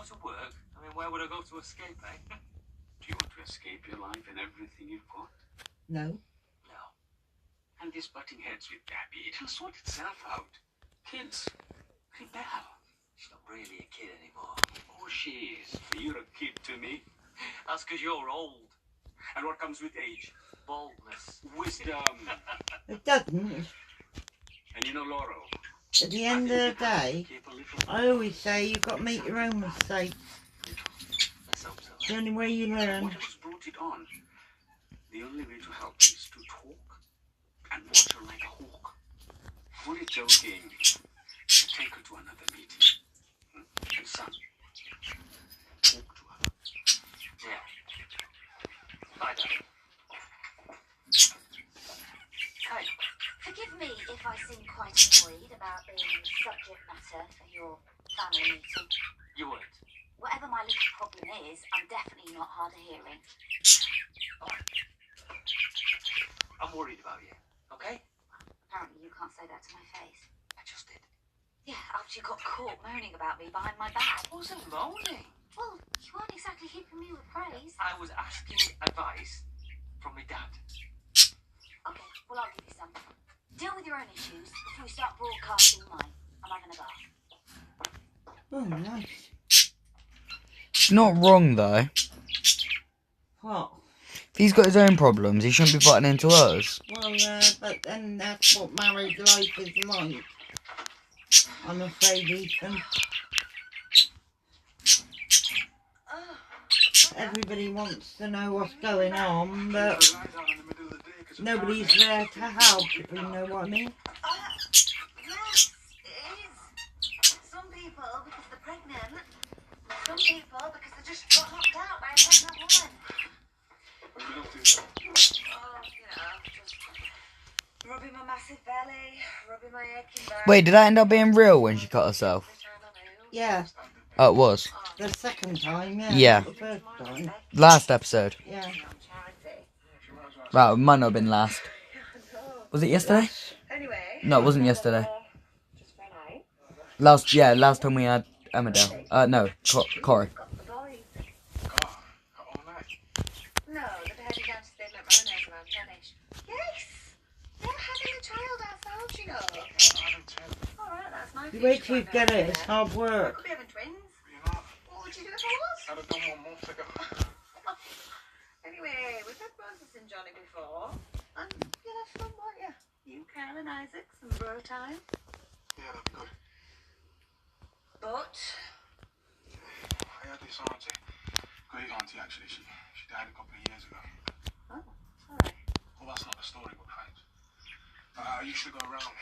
out of work? I mean, where would I go to escape, eh? Do you want to escape your life and everything you've got? No. No. And this butting heads with Gabby, it'll sort itself out. Kids, rebel. She's not really a kid anymore. Oh, she is. You're a kid to me. That's because you're old. And what comes with age? Baldness. Wisdom. It doesn't. And you know, Laurel, At the end of the day, I always say you've got to make your own mistakes. Let's hope so. The only way you learn. what has brought it on? The only way to help is to talk and watch her like a hawk. Fully joking. Take her to another meeting. And son, talk to her. Yeah. Bye, Dad. Hey, forgive me if I seem quite annoyed about the subject matter of your family meeting. You would. Whatever my little problem is, I'm definitely not hard of hearing. Oh. I'm worried about you, okay? Apparently you can't say that to my face. I just did. Yeah, after you got caught moaning about me behind my back. I wasn't moaning. Well, you weren't exactly heaping me with praise. I was asking advice from my dad. Okay, well I'll give you some. Deal with your own issues before you start broadcasting mine. I'm having a bath. Oh, nice. She's not wrong though. What? If he's got his own problems, he shouldn't be butting into hers. Well, but then that's what married life is like. I'm afraid, Ethan. Everybody wants to know what's going on, but nobody's there to help, if you know what I mean. Yes, it is. Some people because they're pregnant. Some people because they just got knocked out by a pregnant woman. Oh, just rubbing my massive belly, rubbing my aching back. Wait, did that end up being real when she cut herself? Yeah, Oh, it was. the second time, yeah. Yeah. Not the first time. Last episode. Yeah. Right, it might not have been last. Was it yesterday? Anyway. No, it wasn't yesterday. Last time we had Emmerdale. No, Corey. No, they're heading down to Stadium Mayonnaise around 10ish. Yes! They're having a child ourselves, you know. Alright, that's my The way to get it is hard We work. could be having twins. What would you do if I was? I'd have done 1 month ago. Anyway, we've had Moses and Johnny before. And you'll have fun, won't you? You, Kyle and Isaac, some bro time. Yeah, that'd be good. But I had this auntie, great auntie actually, she died a couple of years ago. oh, sorry. Well, that's not the story, but thanks. I used to go around.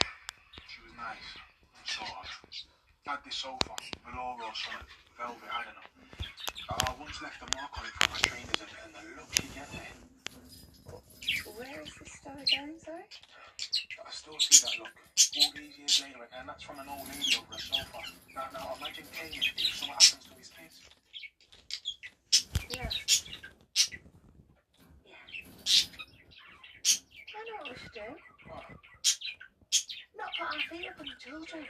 She was nice, sort of. Had this sofa, velour or something, velvet, I don't know. I once left a mark on it for my trainers and the look she gave me. Where is this story going, sorry? I still see that look all these years later, and that's from an old lady over a sofa. Now imagine Kane if something happens to his kids. Yeah. Yeah. I know what we should do. What? Not put our feet up on the children.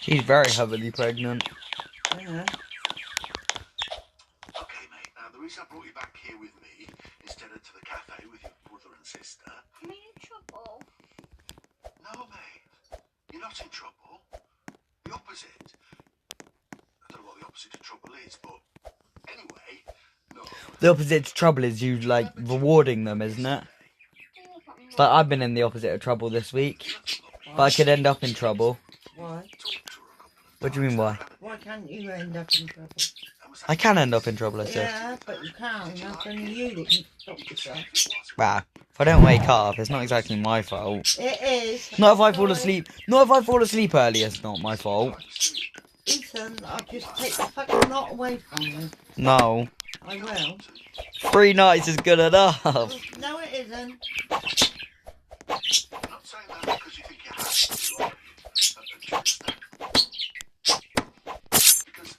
She's very heavily pregnant. Yeah. Okay, mate. Now, the reason I brought you back here with me instead of to the cafe with your brother and sister. You mean in trouble? No, mate. You're not in trouble. The opposite. I don't know what the opposite of trouble is, but anyway, no. The opposite to trouble is you, like, rewarding them, isn't it? Like, I've been in the opposite of trouble this week. But I could end up in trouble. Why? What do you mean, why? Why can't you end up in trouble? I can end up in trouble, I said. Yeah, but you can't. That's only you that can stop yourself. Wow. If I don't wake up, it's not exactly my fault. It is. Not if I fall asleep. Not if I fall asleep early, it's not my fault. Ethan, I'll just take the fucking knot away from you. No. I will. 3 nights is good enough. No, it isn't. I'm not saying that because you think you have to, or do you understand? Because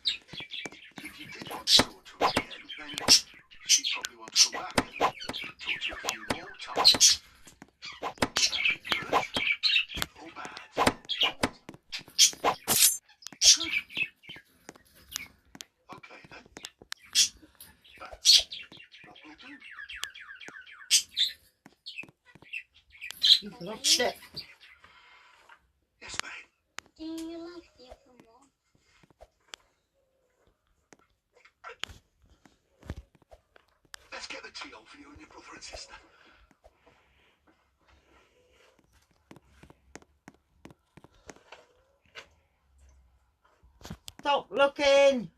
if you did want to talk to her again, then she'd probably want to come back and talk to you a few more times. Would that be good? You've lost it. Yes, mate. Do you like the other one? Let's get the tea on for you and your brother and sister. Stop looking.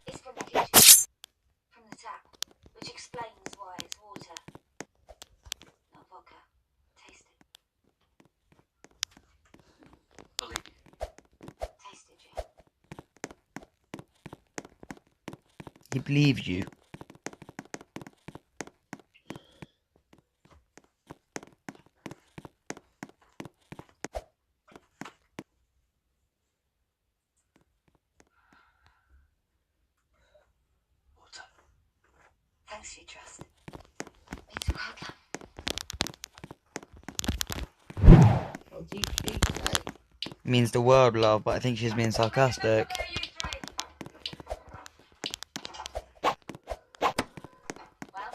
It's from the kitchen. From the tap. Which explains why it's water. Not vodka. Taste it. Believe you. Taste it, Jim. He believes you. Water. Thanks for your trust. Means the world, love. What did she say? Means the world, love, but I think she's being sarcastic. Well,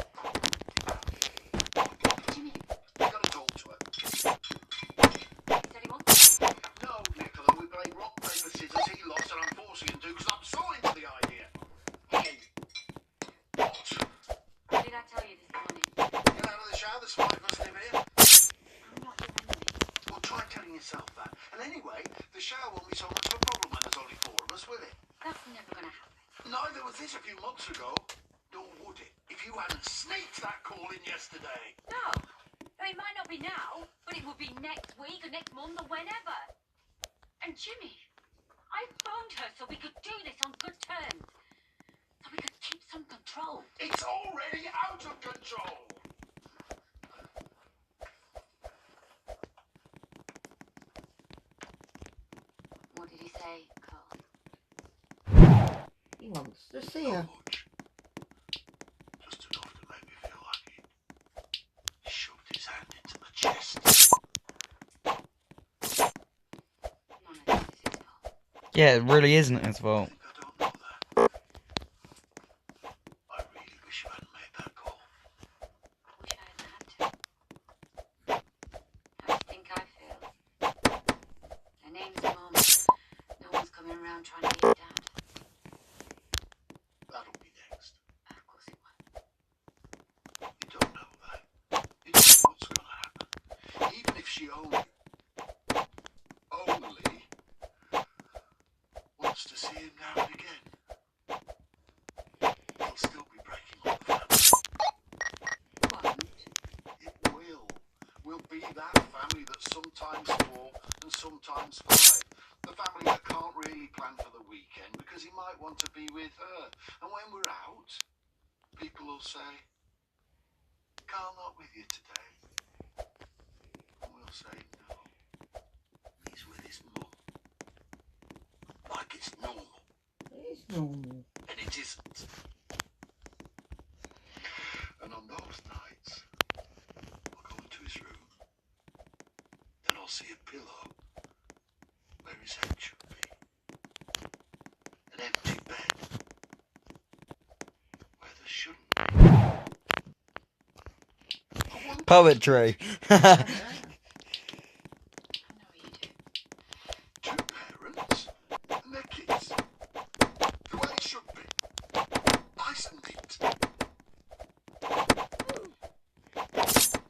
Jimmy, You gotta talk to her. is anyone? No, Nicola, we played rock, paper, scissors. He lost, and I'm forcing him to because I'm so into the idea. Hey, What? what did I tell you this morning? Get out of the shower, the smart must live here. I'm not doing anything. Well, try telling yourself that. And anyway, the shower won't be so much of a problem when there's only 4 of us, will it? That's never gonna happen. Neither was this a few months ago. Nor would it if you hadn't sneaked that call in yesterday. No. I mean, it might not be now, but it will be next week or next month or whenever. And Jimmy, I phoned her so we could do this on good terms. So we could keep some control. It's already out of control. What did he say, Carl? He wants to see Not her. much. Just enough to make me feel like he shoved his hand into the chest. None of this is his fault. Yeah, it really isn't his fault. I don't know that. I really wish you hadn't made that call. Wish I hadn't had to. How do you think I feel? Her name's Mum. No one's coming around trying to get Dad. That'll be next. Of course it will. You don't know that. You don't know what's going to happen. Even if she only wants to see him now and again, he'll still be breaking up the family. Won't? It will. We'll be that family that's sometimes 4 and sometimes 5. The family that can't really plan for the weekend because he might want to be with her. And when we're out, people will say, Carl not with you today. And we'll say, no, he's with his mum. Like it's normal. It is normal. And it isn't. And on those nights, I'll go into his room. Then I'll see a pillow where his head should be. An empty bed where there shouldn't be. I want Poetry. I know you do. 2 parents and their kids. The way it should be. Nice and neat.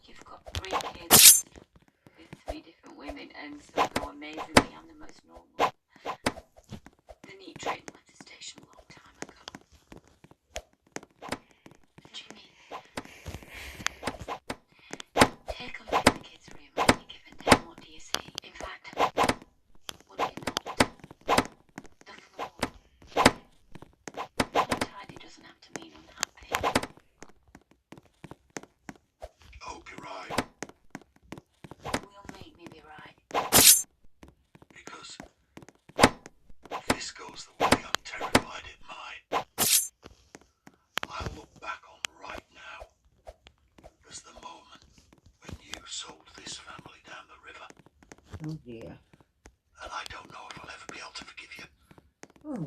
You've got 3 kids with 3 different women, and somehow amazingly I'm the most normal. The neat train left the station a long time ago. Jimmy, take a look in the kids' room.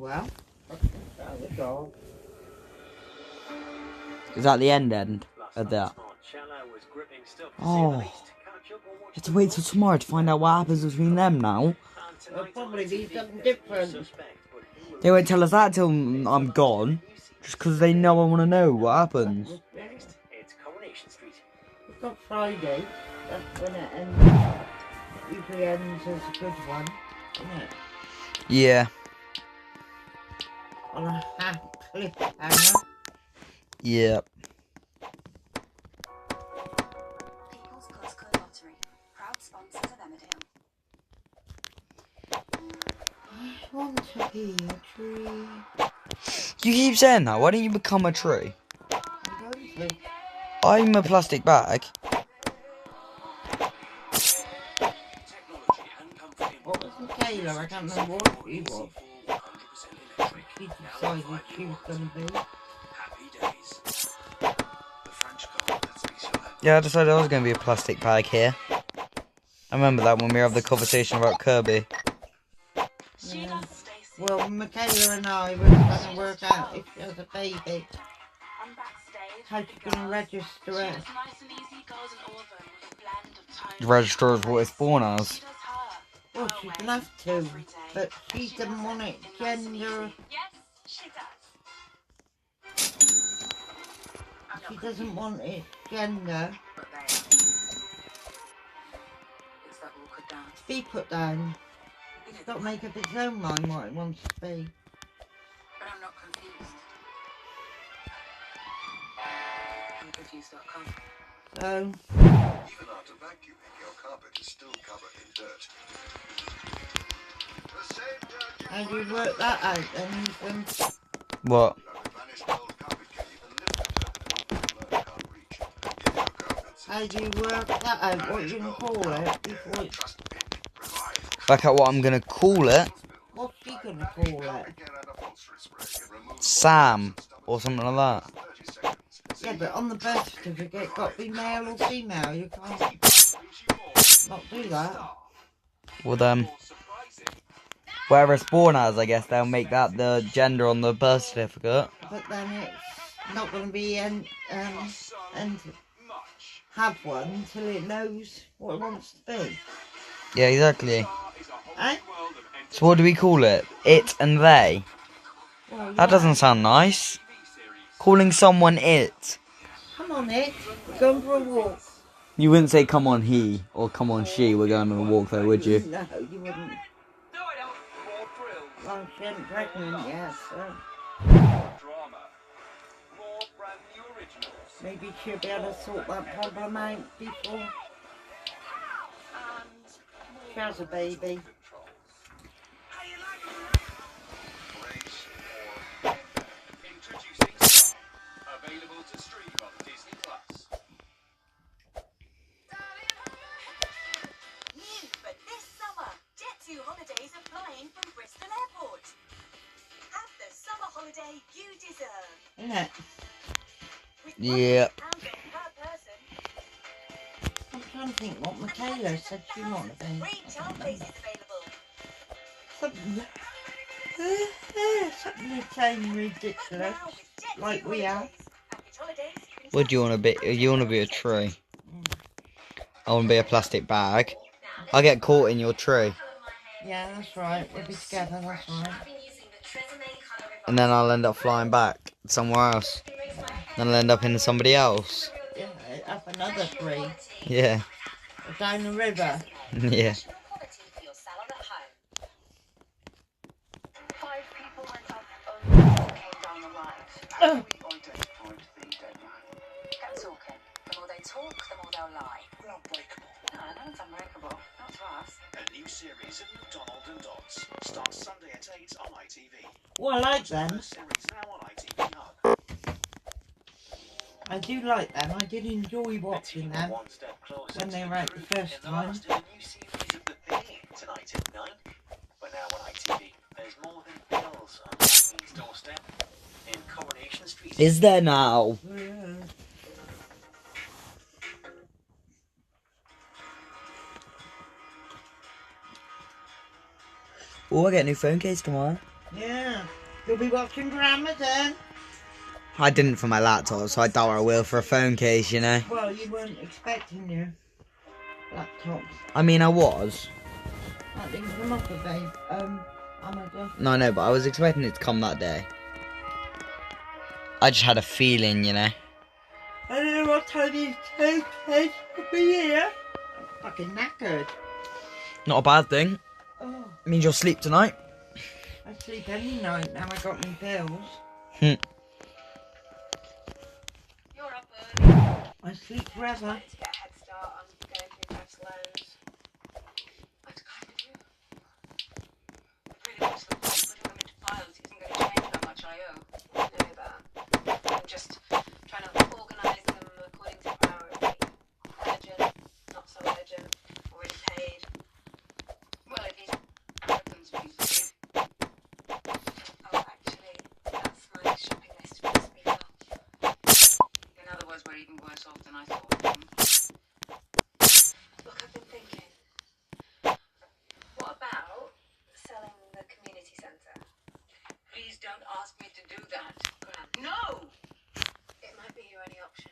well. The dog. Is that the end of that? Oh. You have to wait till tomorrow to find out what happens between them now. It'll probably be something different. They won't tell us that till I'm gone. Just because they know I want to know what happens. We've got Friday. That's when it ends. Usually ends as a good one, isn't it? Yeah. On a cliffhanger. Yep. People's Postcode Lottery, proud sponsors of Emmerdale. I want to be a tree. You keep saying that. Why don't you become a tree? I'm going to. I'm a plastic bag. What was Michaela? I can't remember what she was. She decided she was going to be. Yeah, I decided I was going to be a plastic bag here. I remember that when we had the conversation about Kirby. Yeah. Well, Michaela and I were going to work out if she has a baby. How she's going to register it. Register as what it's born as. Well, she's going to have to, but she doesn't want it gender. She doesn't want it gender to be put down. It's got to make up its own mind what it wants to be. But I'm not confused. I'm confused.com. So, Even after vacuuming, your carpet is still covered in dirt. The same dirt how do you work that out then, Ethan? What? vanished old carpet can even lift the dirt that can't reach. Give your carpets How do you work that out? What you can call it before it... trust pin revive. Back at what I'm going to call it. What's she going to call it? Get an upholstery spray and remove Sam. Or something like that. 30 seconds. Yeah, but on the birth certificate, got to be male or female. You can't not do that. Well, wherever it's born as, I guess they'll make that the gender on the birth certificate. But then it's not going to be and have one until it knows what it wants to be. Yeah, exactly. Eh? So what do we call it? It and they? Well, That doesn't sound nice. Calling someone it. Come on, Nick. We're going for a walk. You wouldn't say come on he or come on she, we're going on a walk though, would you? No, you wouldn't. Well, she ain't pregnant yet, so maybe she'll be able to sort that problem out before she has a baby. Available to stream on Disney Plus. New for this summer, Jet2 Holidays are flying from Bristol Airport. Have the summer holiday you deserve. Isn't it? With Yeah. £100 per person, I'm trying to think what Michaela said she wanted. free child places available. Something the same ridiculous, Now with Jet2 like we are. Package holidays, you can What do you want to be? You want to be a tree? I want to be a plastic bag. I'll get caught in your tree. Yeah, that's right. We'll be together, that's right. And then I'll end up flying back somewhere else. Then I'll end up in somebody else. Yeah, up another tree. Yeah. Or down the river. Yeah. quality for your salon at home. 5 people went up only came down the line. How do we identify the dead man? Kept talking. The more they talk, the more they'll lie. We're unbreakable. No, no one's unbreakable. Not to us. A new series of McDonald and Dots starts Sunday at 8 on ITV. Well, I like them. First series now on ITV Hub. I do like them. I did enjoy watching them One step closer when they to were out the first in the time. last of a new series of The Thing tonight at 9. But now on ITV, there's more than pills on Kathleen doorstep in Coronation Street. Is there now? Yeah. Oh, I get a new phone case tomorrow. Yeah. You'll be watching for Amazon. I didn't for my laptop, so I doubt I will for a phone case, you know. Well, you weren't expecting your laptops. I mean, I was. I think come off of Amazon. No, I know, but I was expecting it to come that day. I just had a feeling, you know. I don't know what time these two kids will be here. I'm fucking knackered. Not a bad thing. Oh, Means you'll sleep tonight. I sleep any night now I got my pills. You're up early. I sleep forever. Wanted to get a head start on going through Jeff's loans. That's kind of you. Pretty much the point putting them into piles isn't going to change how much I owe. You know that. I'm just trying to organise them according to priority. Urgent, not so urgent, already paid. Well, if he's Marathon's fees. Oh, actually, that's my shopping list for this week. In other words, we're even worse off than I thought. Look, I've been thinking. What about selling the community centre? Please don't ask me to do that, Grant. No! It might be your only option.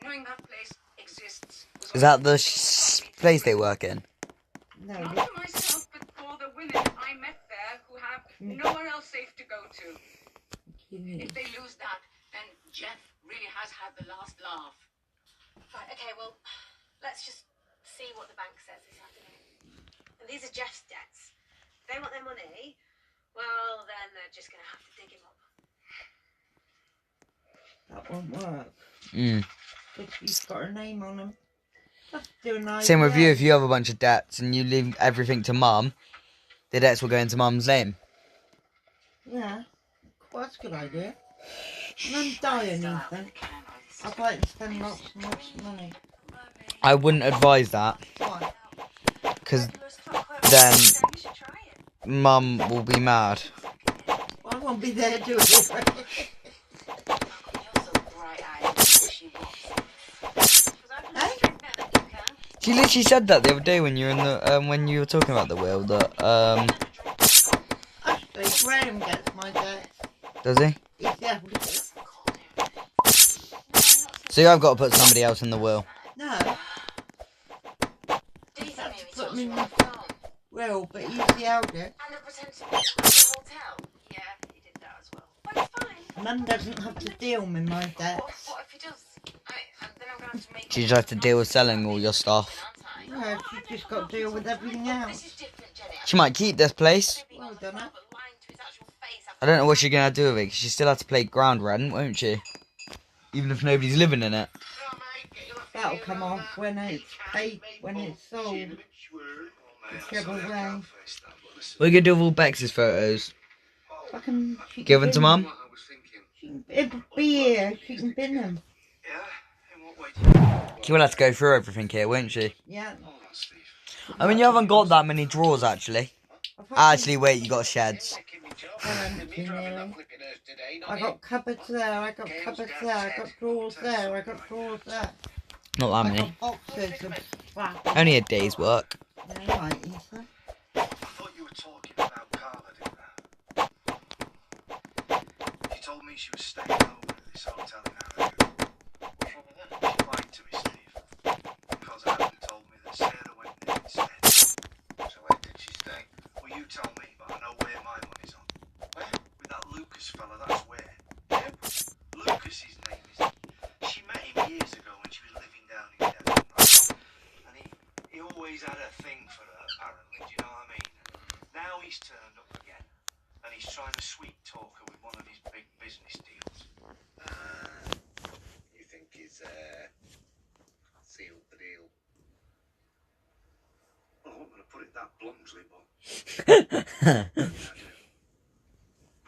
Knowing that place exists. Is that the place they work in? No, Not for myself, but for the women I met there who have nowhere else safe to go to. If they lose that, then Jeff really has had the last laugh. Right, okay, well, let's just see what the bank says this afternoon. And these are Jeff's debts. If they want their money, well, then they're just going to have to dig him up. that won't work. Mm. If you've got her name on them. That's still nice. Same with you. If you have a bunch of debts and you leave everything to mum, the debts will go into mum's name. Yeah. Well, that's a good idea. And I'm dying, Ethan. I'd like to spend lots and lots of money. I wouldn't advise that, Why? because then mum will be mad. I won't be there doing it. She literally said that the other day when you were in the when you were talking about the will that Actually, Graham gets my debt. does he? He's the eldest. So I've got to put somebody else in the will. No. He's had to put me in the will, but he's the eldest. And the pretend to be at the hotel. Yeah, he did that as well. But it's fine. Mum doesn't have to deal with my debts. What if he does? And then I'm going to have to make... She just has to deal with selling all your stuff. No, she's just got to deal with everything else. She might keep this place. Well, I don't know. I don't know what she's gonna do with it, because she still has to pay ground rent, won't she? Even if nobody's living in it. That'll come off when it's paid, when it's sold. Whichever way. What are you gonna do with all Bex's photos? She Give can them to bin mum? It'll be here. She can bin them. She will have to go through everything here, won't she? Yeah. I mean, you haven't got that many drawers, actually. Actually, wait, you got sheds. I got cupboards there, I got cupboards there, I got drawers there, I got drawers there. Not that I many. got boxes of crap. Only a day's work. Yeah, right, Ethan. I thought you were talking about Carla, didn't I? She told me she was staying over at this hotel in Harrogate. What's wrong with that? She lied to me, Steve. Because I hadn't told me that Sarah went there instead. So where did she stay? Well, you tell me, but I know where my money's on. Where? With that Lucas fella, that's where. Who? Lucas, his name is. She met him years ago when she was living down in Devon, right? And he always had a thing for her, apparently, do you know what I mean? Now he's turned up again, and he's trying to sweet talk her with one of his big business deals. You think he's sealed the deal? Well, I wasn't going to put it that bluntly, but...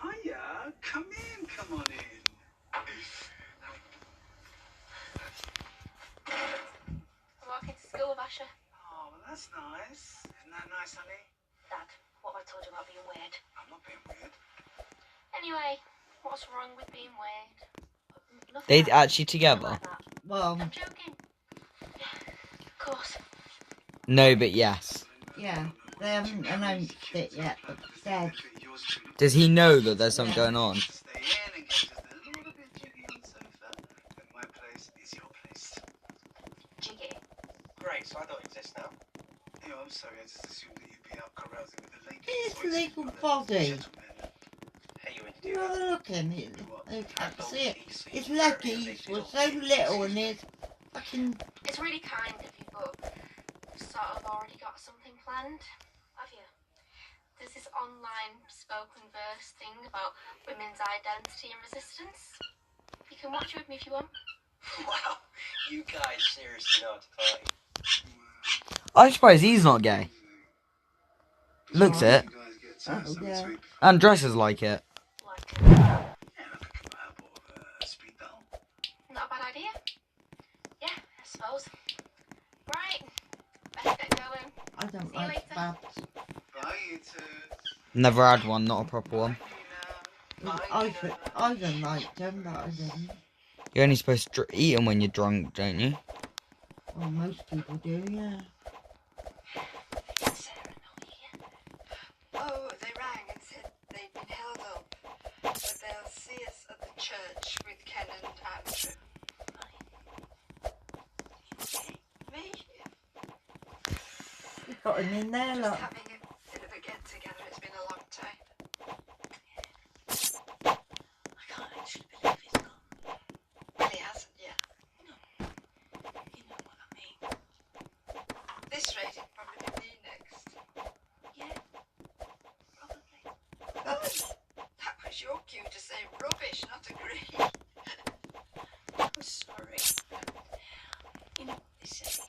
Hiya, come in, come on in. I'm walking to school, Basha. Oh, well, that's nice. Isn't that nice, honey? Dad, what have I told you about being weird? I'm not being weird. Anyway, what's wrong with being weird? Nothing They like actually that. together? Like that. Well, I'm joking. Of course. No, but yes. yeah, they haven't announced it yet, but said. You're those two. Does he know that there's something going on? Stay in case there's a little bit jiggy on the sofa. And my place is your place. Jiggy. Great, so I don't exist now. You know, I'm sorry, I just assumed that you'd be out carousing with the ladies. His Or legal with the body. gentlemen. Hey, you You do have that. a look at him. You can't Adult see it. easy, His very leggies were so little and his fucking... It's really kind of you, but you've sort of already got something planned, have you? There's this online spoken verse thing about women's identity and resistance. You can watch it with me if you want. Wow, you guys seriously know how to party. I'm surprised he's not gay. Looks it. You guys get some yeah. sweet. And dresses like it. Like, Yeah, look, I could buy a bottle of speed dial. not a bad idea. Yeah, I suppose. Right, best get going. I don't See you like later. baths. Bye, you two. Never had one, not a proper one. I don't like them, but I didn't. You're only supposed to eat them when you're drunk, don't you? Well, most people do, yeah. Sarah, not here. Oh, they rang and said they'd been held up, but they'll see us at the church with Ken and Andrew. Me? You got him in there, Just look. having a bit of a get together. It's been a long time. I can't actually believe he's gone. Well, he hasn't yet. No. You know what I mean. At this rate, it'd probably be me next. Yeah. Probably. That was your cue to say rubbish, not agree. I'm sorry. You know what they say.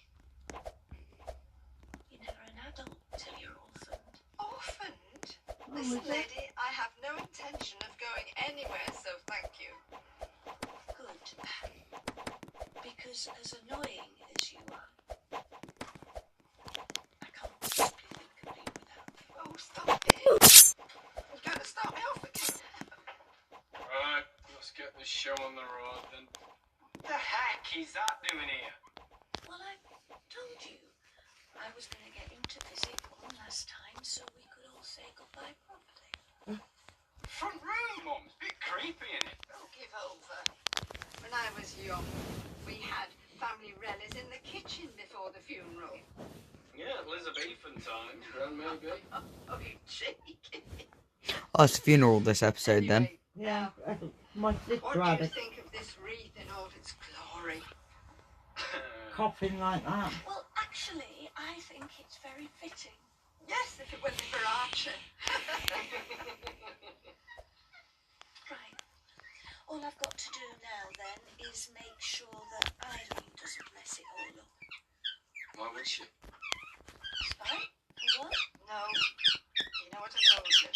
You're never an adult till you're orphaned. Orphaned? Oh, Listen, is it? lady, I have no intention of going anywhere, so thank you. Good. Because as annoying as you are, I can't possibly think of being without you. Oh, stop it. You're going to start me off again. Right, let's get this show on the road then. What the heck is that doing here? Well, I told you I was going to get him to visit one last time so we could all say goodbye properly. Front room, Mum. It's a bit creepy, isn't it? Don't give over. When I was young, we had family relics in the kitchen before the funeral. Yeah, Elizabethan times, grand maybe. Oh, you cheeky. Oh, it's a funeral this episode then. Anyway, Yeah, my what sister do had you a think of this wreath in all its glory? coffin like that. Well, actually, I think it's very fitting. Yes, if it wasn't for Archer. Right. All I've got to do now, then, is make sure that Eileen doesn't mess it all up. Why would she? Spy? What? No, you know what I told you.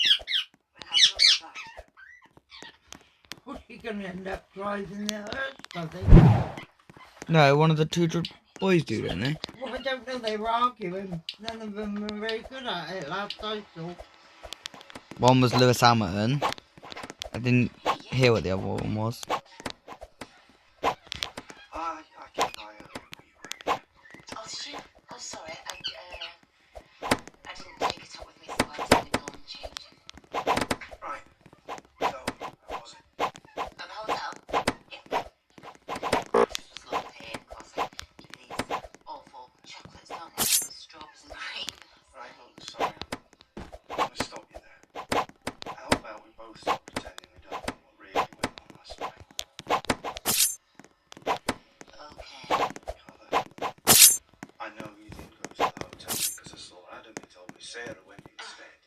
We'll have none of that. What's she going to end up driving the hearse, does he? No, one of the two boys do, don't they? Well, I don't know, they were arguing. None of them were very good at it last I saw. One was Lewis Hamilton. I didn't hear what the other one was. I can buy a Oh, she? Oh, sorry. I didn't take it up with me, so I didn't go and change it. Right. So, how was it? At the hotel? Yeah. It was lovely, of course. I eat these awful chocolates, don't I? With strawberries and cream. Right, look, sorry. I'm going to stop you there. How about we both stop pretending we don't know what really went on last night? Okay. Carla, I know you didn't go to the hotel because I saw Adam. He told me Sarah went instead.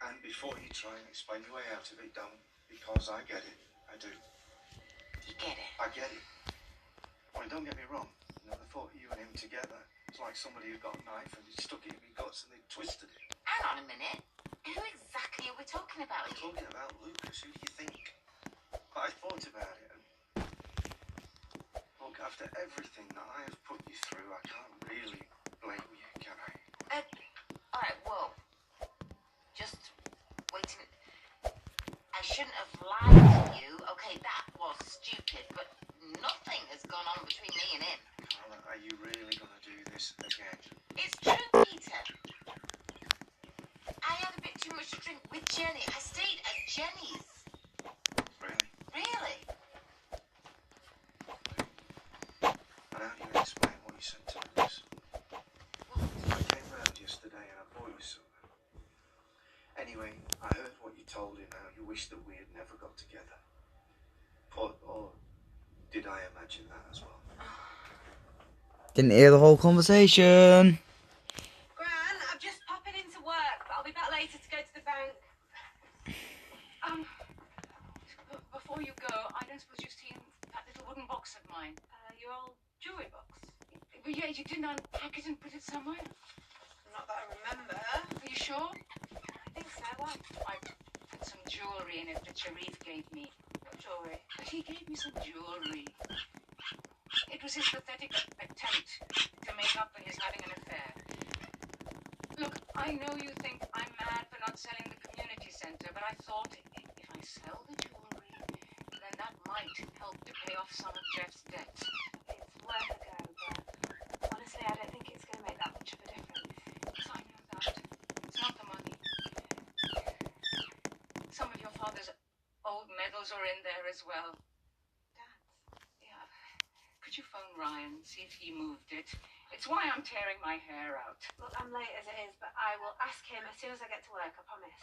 And before you try and explain your way out of it, don't. Because I get it. I do. You get it? I get it. I mean, don't get me wrong. You know, the thought of you and him together, it's like somebody who got a knife and he stuck it in my guts and they twisted it. Hang on a minute. Who exactly are we talking about? I'm talking about Lucas. Who do you think? But I thought about it. And look, after everything that I have put you through, I can't really blame you, can I? Alright, whoa. Just wait a minute. I shouldn't have lied to you. Okay, that was stupid, but nothing has gone on between me and him. Carla, are you really going to do this again? It's true, Peter. I had a bit too too much to drink with Jenny. I stayed at Jenny's. Really? Really? And how do you explain what you said to us? I came round yesterday and I bought you something. Anyway, I heard what you told him, how you wished that we had never got together. Or did I imagine that as well? Didn't hear the whole conversation. Gran, I'm just popping into work, but I'll be back later to go to the bank. Before you go, I don't suppose you've seen that little wooden box of mine? Your old jewellery box? But yeah, you didn't unpack it and put it somewhere? Not that I remember. Are you sure? I think so. Why? I put some jewellery in it that Sharif gave me. What jewellery? But he gave me some jewellery. It was his pathetic attempt to make up for his having an affair. Look, I know you think I'm mad for not selling the community centre, but I thought if I sell the jewellery, then that might help to pay off some of Jeff's debts. It's worth a go, but honestly, I don't think it's going to make that much of a difference. Yes, I know that. It's not the money. Some of your father's old medals are in there as well. Yeah. Could you phone Ryan, see if he moved it? It's why I'm tearing my hair out. Look, I'm late as it is, but I will ask him as soon as I get to work, I promise.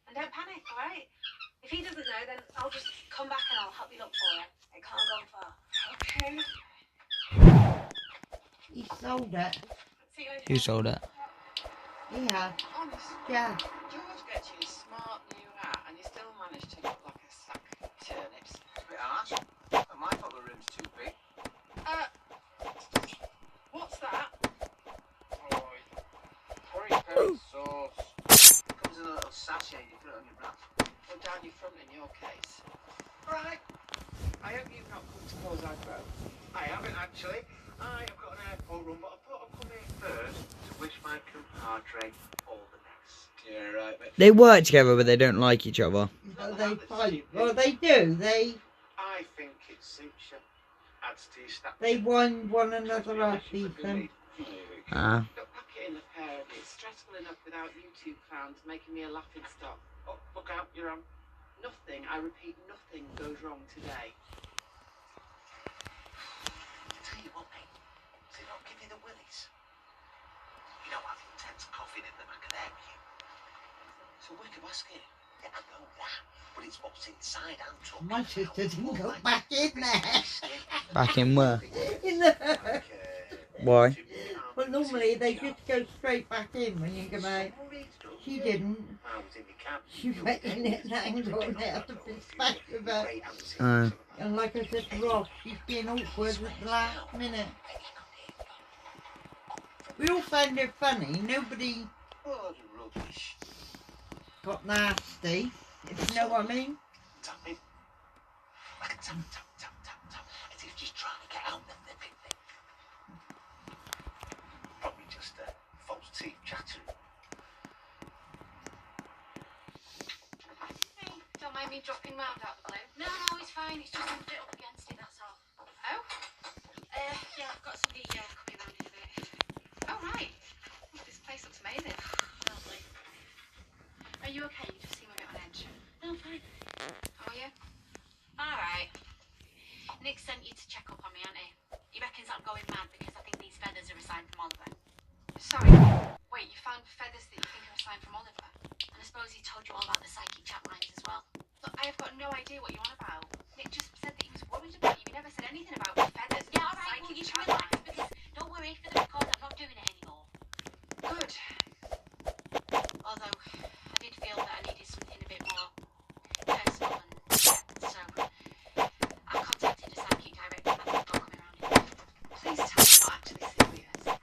And don't panic, alright? If he doesn't know, then I'll just come back and I'll help you look for it. It can't go far. Okay. He sold it. See you later. Who sold it? Yeah. Honest, Yeah. George gets you a smart new hat and you still manage to look like a sack of turnips. It's a bit harsh. And my bottle room's too big. What's that? Oh, curry curry sauce. It comes in a little sachet, you put it on your wrap. Or down your front in your case. Right. I hope you've not come to cause aggro. I haven't actually. I have got an airport run, but I thought I'd come here first to wish my compadre all the best. Yeah, right, mate. They work together, but they don't like each other. Well, they fight. Well, they do. I think it suits you. Adds to your stats. They wind one another up, Ethan. Ah. Look, pack it in the pair of you. It's stressful enough without you two clowns making me a laughing stock. Oh, look out, you're on. Nothing, I repeat, nothing goes wrong today. Tell you what, mate. Does it not give you the willies? You know, having intense coughing in the back of there with you. It's a wicker basket. Yeah, I know that. But it's what's inside and took. My sister didn't go back in there. Back in where? In the... Why? Well, normally they just go straight back in when you come out. She didn't. She went in at an angle and they had to fix back with her. And like I said to Ross, she's being awkward at the last minute. We all found it funny. Nobody got nasty, if you know what I mean. Tapping. Like a tap, tap, tap, tap, tap. As if she's trying to get out the nipping thing. Probably just false teeth chattering. Hey, don't mind me dropping round out the blue. No, no, it's fine. It's just I'm a bit up against it, that's all. Oh? Yeah, I've got somebody coming round in a bit. Oh, right. Oh, this place looks amazing. Lovely. Are you okay? You just seem a bit on edge. No, I'm fine. How are you? All right. Nick sent you to check up on me, hasn't he? He reckons I'm going mad because I think these feathers are a sign from Oliver. Sorry. Wait, you found feathers that you think are a sign from Oliver? And I suppose he told you all about the psychic chat lines as well. Look, I have got no idea what you're on about. Nick just said that he was worried about you. He never said anything about feathers. Yeah, all right. Well, you can relax because don't worry, for the record, I'm not doing it anymore. Good. Although I did feel that I needed something a bit more personal and depth, so I contacted a psychic director that I've got coming around here. Please tell me you're not actually serious. Well,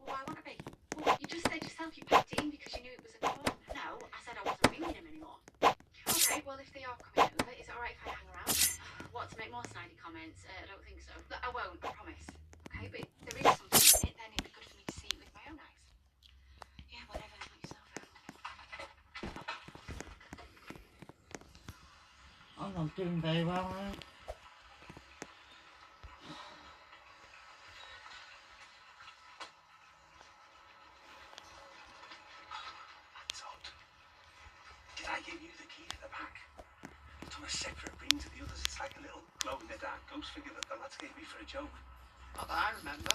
why would I be? Well, you just said yourself you packed it in because you knew it was a call. No, I said I wasn't ringing him anymore. Okay, well, if they are coming over, is it alright if I hang around? What, to make more snidey comments? I don't think so. Look, I won't, I promise. Okay, but if there is something in it, then it'd be good for me to see it with my own eyes. Yeah, whatever, knock yourself out. I'm not doing very well now. That's odd. post figure that the lads gave me for a joke. Not that I remember.